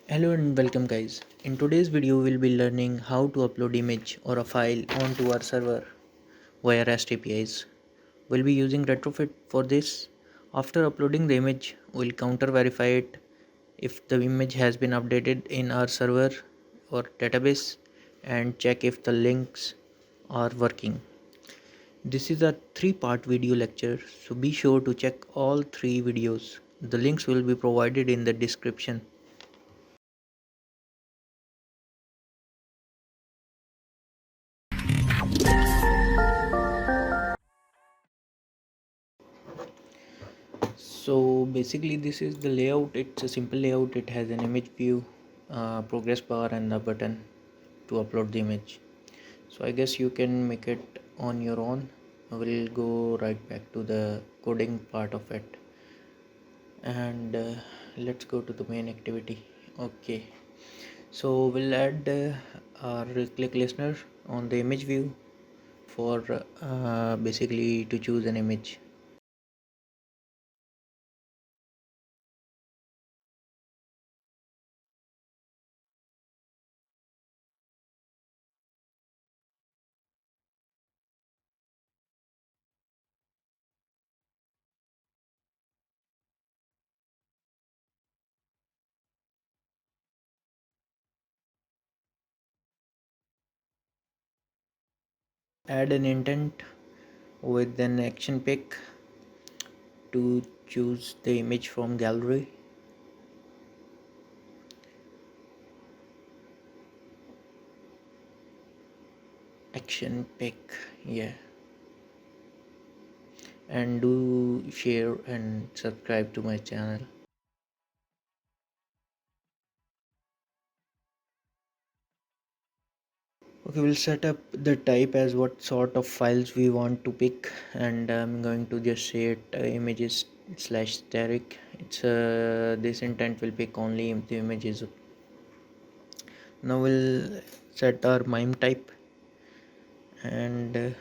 Hello and welcome guys. In today's video we'll be learning how to upload image or a file onto our server via REST APIs. We'll be using Retrofit for this. After uploading the image, we'll counter verify it if the image has been updated in our server or database and check if the links are working. This is a 3-part video lecture, so be sure to check all 3 videos. The links will be provided in the description. So basically this is the layout. It's a simple layout. It has an image view, progress bar and a button to upload the image. So I guess you can make it on your own. I will go right back to the coding part of it, and let's go to the main activity. Okay, so we'll add our click listener on the image view for basically to choose an image. Add an intent with an action pick to choose the image from gallery. Action pick, yeah, and do share and subscribe to my channel. Okay, we'll set up the type as what sort of files we want to pick, and I'm going to just say it images slash static. It's this intent will pick only the images. Now we'll set our mime type and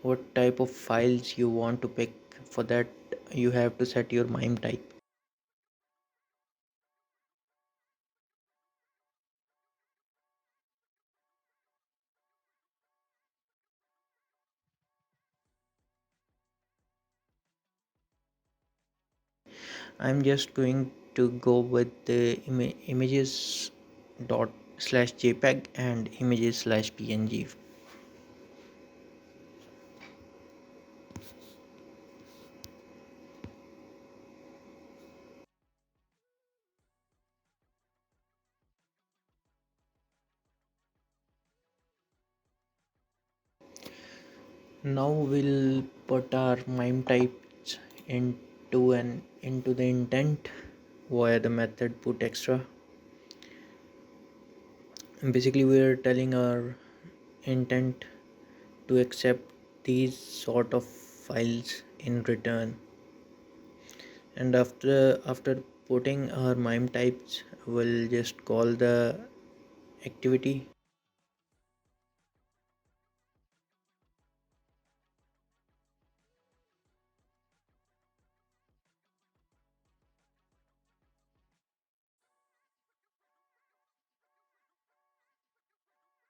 what type of files you want to pick. For that you have to set your mime type. I'm just going to go with the images dot slash jpeg and images slash png. Now we'll put our mime types into the intent via the method put extra. And basically we're telling our intent to accept these sort of files in return, and after putting our mime types we'll just call the activity.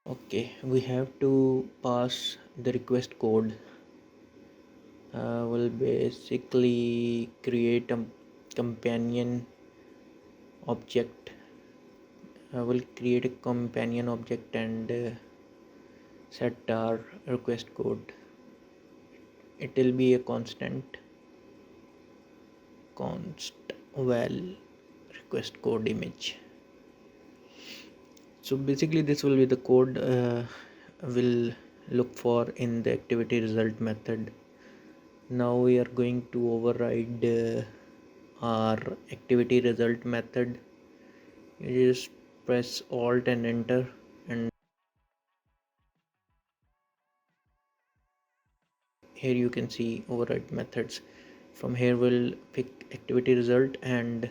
Okay, we have to pass the request code. We'll basically create a companion object. We'll create a companion object and set our request code. It will be a const val request code image. So basically this will be the code we'll look for in the activity result method. Now we are going to override our activity result method. You just press alt and enter, and here you can see override methods. From here we'll pick activity result and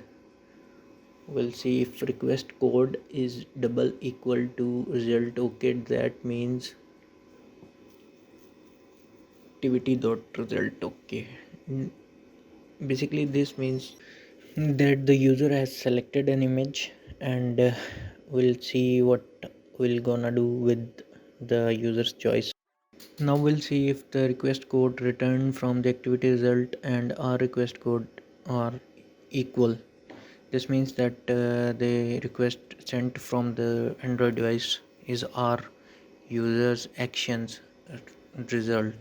we'll see if request code is double equal to result. Okay, that means activity dot result. Okay, basically this means that the user has selected an image and we'll see what we're gonna do with the user's choice. Now we'll see if the request code returned from the activity result and our request code are equal. This means that the request sent from the Android device is our user's actions result.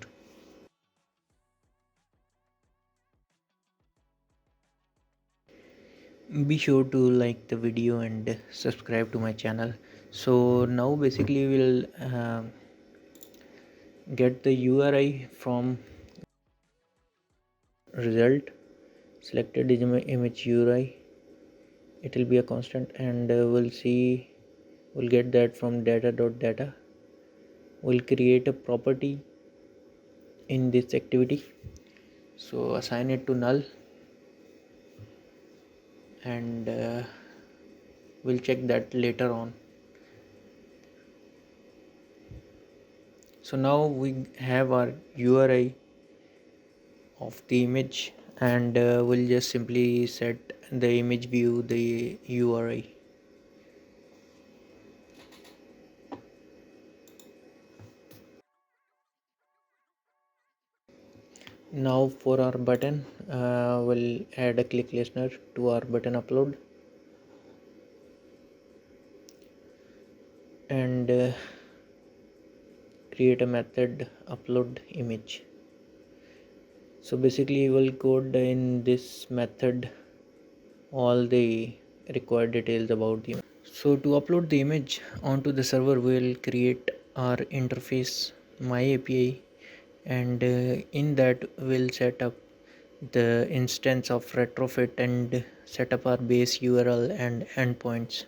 Be sure to like the video and subscribe to my channel. So now basically we'll get the URI from result, selected image URI. It will be a constant, and we'll get that from data. We'll create a property in this activity, so assign it to null, and we'll check that later on. So now we have our URI of the image, and we'll just simply set the image view the URI. Now for our button, we'll add a click listener to our button upload, and create a method upload image. So basically we'll code in this method all the required details about the image. So to upload the image onto the server, we'll create our interface my API, and in that we'll set up the instance of retrofit and set up our base URL and endpoints.